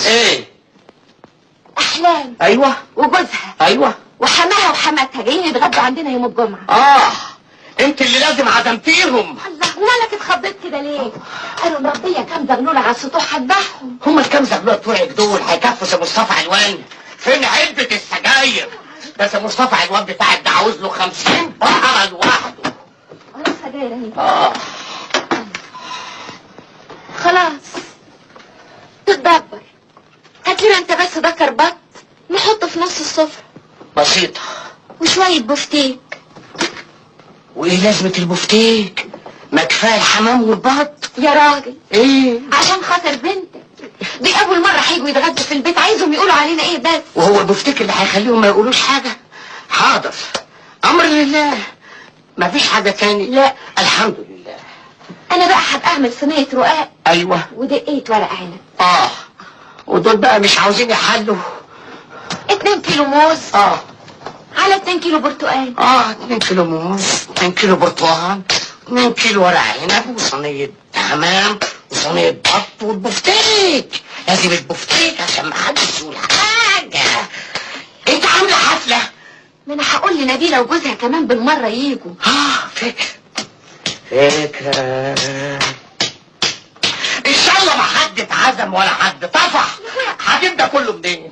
ايه؟ احلام. ايوه. وجوزها. ايوه. وحماها وحماتها جايين يتغدوا عندنا يوم الجمعه. انت اللي لازم عزمتيهم. الله، ومالك اتخضيت كده ليه؟ قالوا مربيه كام زغلوله على السطوح هتبعهم. هم الكام زغلوله بتوعك دول هيكفوا سي مصطفى علوان؟ فين علبه السجاير؟ ده سي مصطفى علوان بتاعك ده عاوز له 50 بقره لوحده. انا سجاير اهي. خلاص تتدبر. هاتلنا انت بس ده كربات نحطه في نص السفره. بسيطه. وشويه بفتيك. وايه لازمه البفتيك؟ ما كفايه الحمام والبط. يا راجل ايه؟ عشان خاطر بنتك دي اول مره هيجوا يتغدوا في البيت، عايزهم يقولوا علينا ايه بس؟ وهو البفتيك اللي هيخليهم ما يقولوش حاجه؟ حاضر، امر لله. مفيش حاجه تاني؟ لا الحمد لله. انا بقى هبقى صينيه رقاق. ايوه. ودقيت ورق عنب. ودول بقى مش عاوزين يحلوا. 2 كيلو موز. على 2 كيلو برتقال. 2 كيلو موز، 2 كيلو برتقال، 2 كيلو ورق عنب، وصينيه حمام، وصينيه بط، والبفتيك. لازم البفتيك عشان ما حدش يقول حاجه. انت عامله حفله؟ ما انا هقول لنبيله وجوزها كمان بالمره ييجوا. فكره. ان شاء الله ما حد اتعزم ولا حد طفح. هجيب ده كله منين؟